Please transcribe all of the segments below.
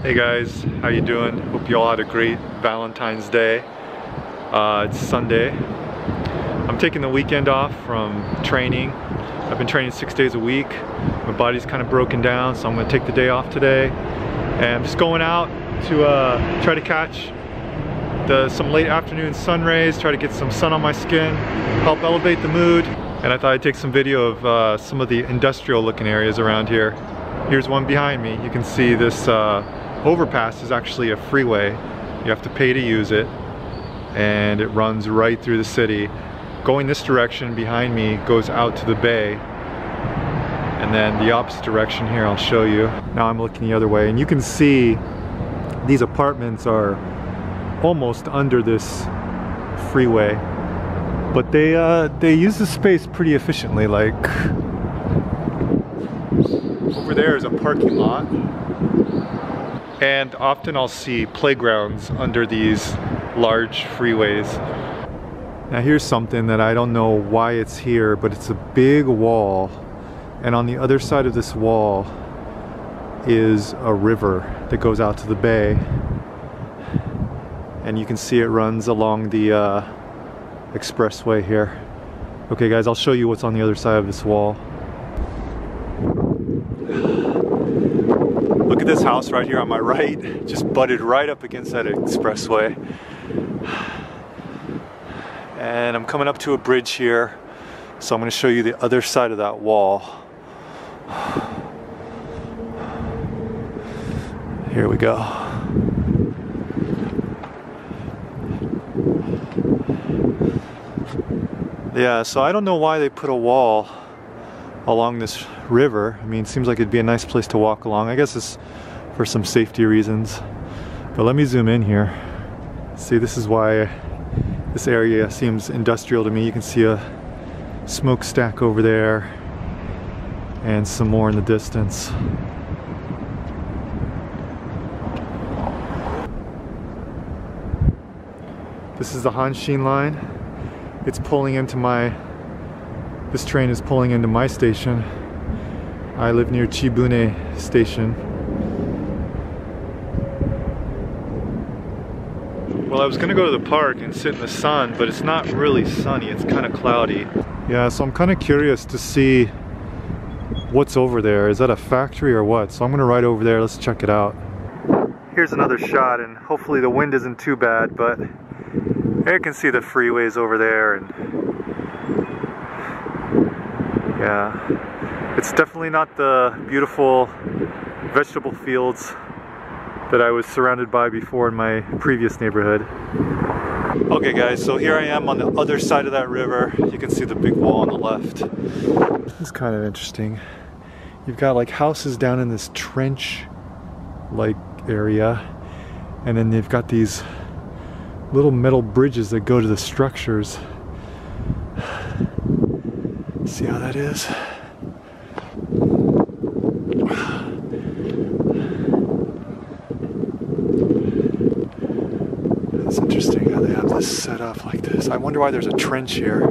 Hey guys, how you doing? Hope you all had a great Valentine's Day. It's Sunday. I'm taking the weekend off from training. I've been training 6 days a week. My body's kind of broken down, so I'm going to take the day off today. And I'm just going out to try to catch some late afternoon sun rays, try to get some sun on my skin, help elevate the mood. And I thought I'd take some video of some of the industrial looking areas around here. Here's one behind me. You can see this overpass is actually a freeway. You have to pay to use it, and it runs right through the city. Going this direction behind me goes out to the bay, and then the opposite direction here I'll show you. Now I'm looking the other way, and you can see these apartments are almost under this freeway, but they use the space pretty efficiently. Like over there is a parking lot, and often I'll see playgrounds under these large freeways. Now here's something that I don't know why it's here, but it's a big wall, and on the other side of this wall is a river that goes out to the bay, and you can see it runs along the expressway here. Okay guys, I'll show you what's on the other side of this wall. Look at this house right here on my right, just butted right up against that expressway. And I'm coming up to a bridge here, so I'm going to show you the other side of that wall. Here we go. Yeah, so I don't know why they put a wall along this river. I mean, it seems like it'd be a nice place to walk along. I guess it's for some safety reasons. But let me zoom in here. See, this is why this area seems industrial to me. You can see a smokestack over there and some more in the distance. This is the Hanshin line. It's pulling into this train is pulling into my station. I live near Chibune station. Well, I was gonna go to the park and sit in the sun, but it's not really sunny, it's kind of cloudy. Yeah, so I'm kind of curious to see what's over there. Is that a factory or what? So I'm gonna ride over there, let's check it out. Here's another shot, and hopefully the wind isn't too bad, but I can see the freeways over there, and yeah, it's definitely not the beautiful vegetable fields that I was surrounded by before in my previous neighborhood. Okay guys, so here I am on the other side of that river. You can see the big wall on the left. It's kind of interesting. You've got like houses down in this trench like area, and then they've got these little metal bridges that go to the structures. See how that is? It's interesting how they have this set up like this. I wonder why there's a trench here.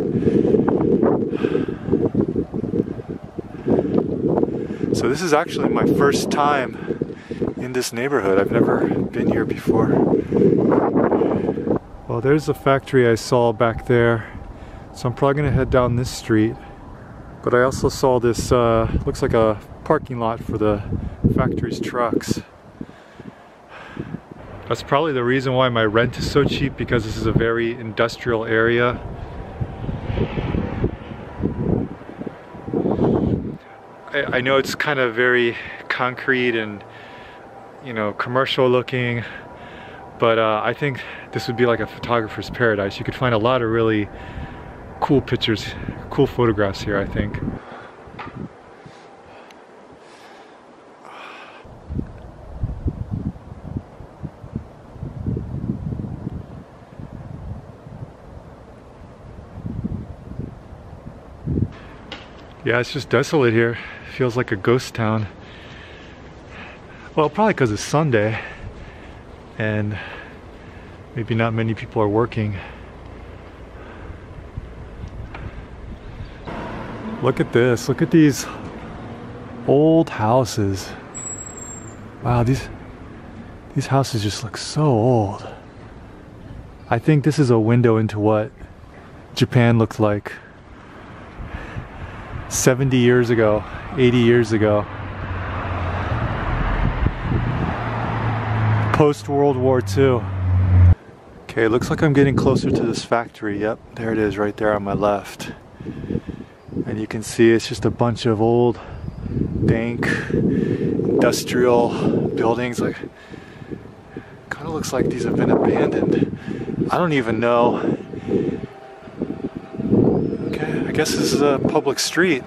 So this is actually my first time in this neighborhood. I've never been here before. Well, there's the factory I saw back there. So I'm probably gonna head down this street. But I also saw this, looks like a parking lot for the factory's trucks. That's probably the reason why my rent is so cheap, because this is a very industrial area. I know it's kind of very concrete and, you know, commercial looking, but I think this would be like a photographer's paradise. You could find a lot of really cool pictures, cool photographs here, I think. Yeah, it's just desolate here. Feels like a ghost town. Well, probably because it's Sunday and maybe not many people are working. Look at this, look at these old houses. Wow, These houses just look so old. I think this is a window into what Japan looked like 70 years ago, 80 years ago. Post-World War II. Okay, looks like I'm getting closer to this factory. Yep, there it is right there on my left. And you can see it's just a bunch of old bank, industrial buildings. Like, kind of looks like these have been abandoned. I don't even know. Okay, I guess this is a public street.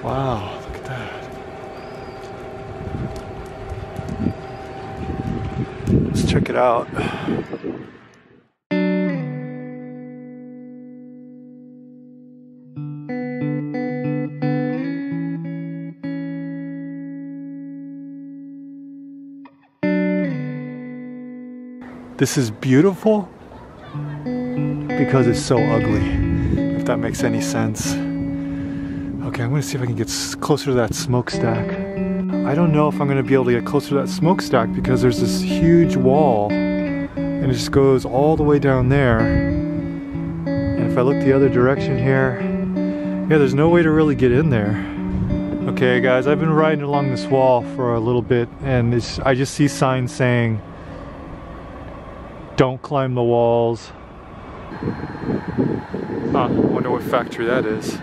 Wow, look at that. Let's check it out. This is beautiful because it's so ugly, if that makes any sense. Okay, I'm gonna see if I can get closer to that smokestack. I don't know if I'm gonna be able to get closer to that smokestack because there's this huge wall and it just goes all the way down there. And if I look the other direction here, yeah, there's no way to really get in there. Okay guys, I've been riding along this wall for a little bit and I just see signs saying, don't climb the walls. Huh, I wonder what factory that is.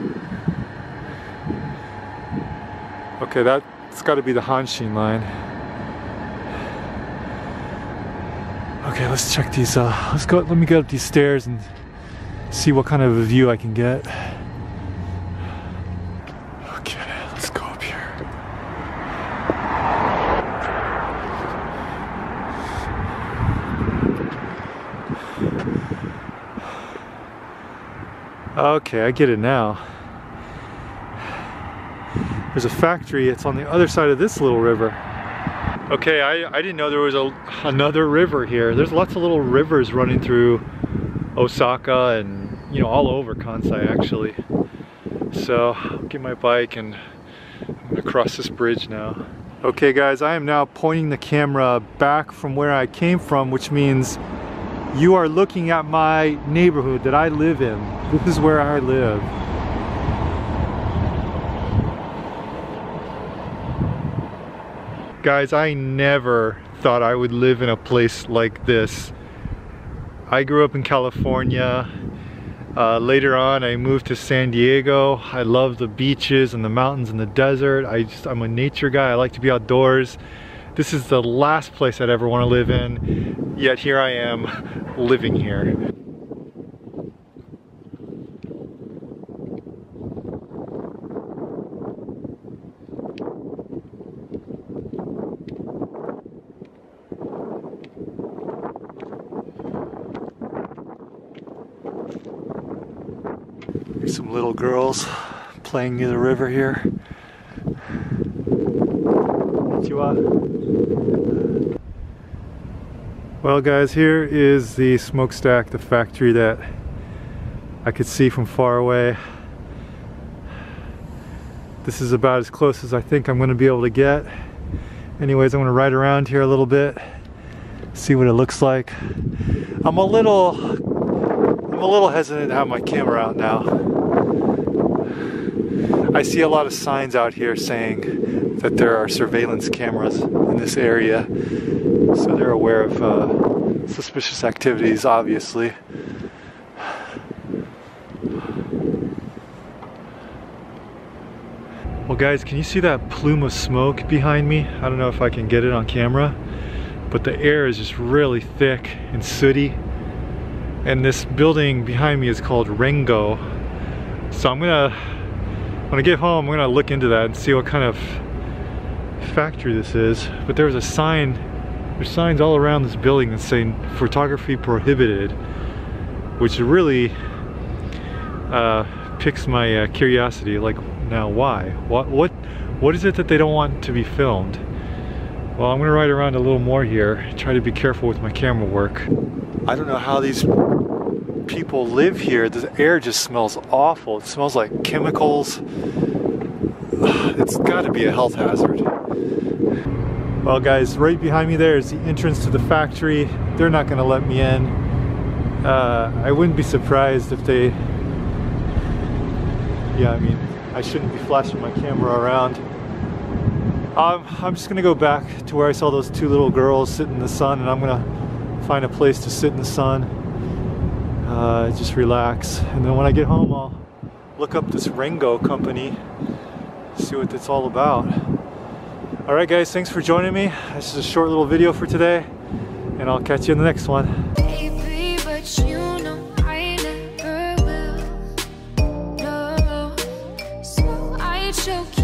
Okay, that's got to be the Hanshin line. Okay, let's check these. Let's go. Let me get up these stairs and see what kind of a view I can get. Okay, let's go up here. Okay, I get it now. There's a factory, it's on the other side of this little river. Okay, I didn't know there was another river here. There's lots of little rivers running through Osaka and, you know, all over Kansai actually. So, I'll get my bike and I'm gonna cross this bridge now. Okay guys, I am now pointing the camera back from where I came from, which means you are looking at my neighborhood that I live in. This is where I live. Guys, I never thought I would live in a place like this. I grew up in California. Later on, I moved to San Diego. I love the beaches and the mountains and the desert. I'm a nature guy. I like to be outdoors. This is the last place I'd ever want to live in, yet here I am living here. There's some little girls playing near the river here. Well guys, here is the smokestack, the factory that I could see from far away. This is about as close as I think I'm going to be able to get. Anyways, I'm going to ride around here a little bit, see what it looks like. I'm a little hesitant to have my camera out now. I see a lot of signs out here saying that there are surveillance cameras in this area, so they're aware of suspicious activities, obviously. Well guys, can you see that plume of smoke behind me? I don't know if I can get it on camera, but the air is just really thick and sooty. And this building behind me is called Rengo. So when I get home, I'm gonna look into that and see what kind of factory this is. But there's a sign, there's signs all around this building that say photography prohibited, which really piques my curiosity. Like, now why? What is it that they don't want to be filmed? Well, I'm gonna ride around a little more here, try to be careful with my camera work. I don't know how these people live here. The air just smells awful. It smells like chemicals. it's got to be a health hazard. Well guys, right behind me there is the entrance to the factory. They're not going to let me in. I wouldn't be surprised if they... Yeah, I mean, I shouldn't be flashing my camera around. I'm just gonna go back to where I saw those two little girls sit in the sun, and I'm gonna find a place to sit in the sun, just relax. And then when I get home, I'll look up this Ringo company, see what it's all about. All right guys, thanks for joining me. This is a short little video for today, and I'll catch you in the next one. Baby, but you know I never will. No, so I choke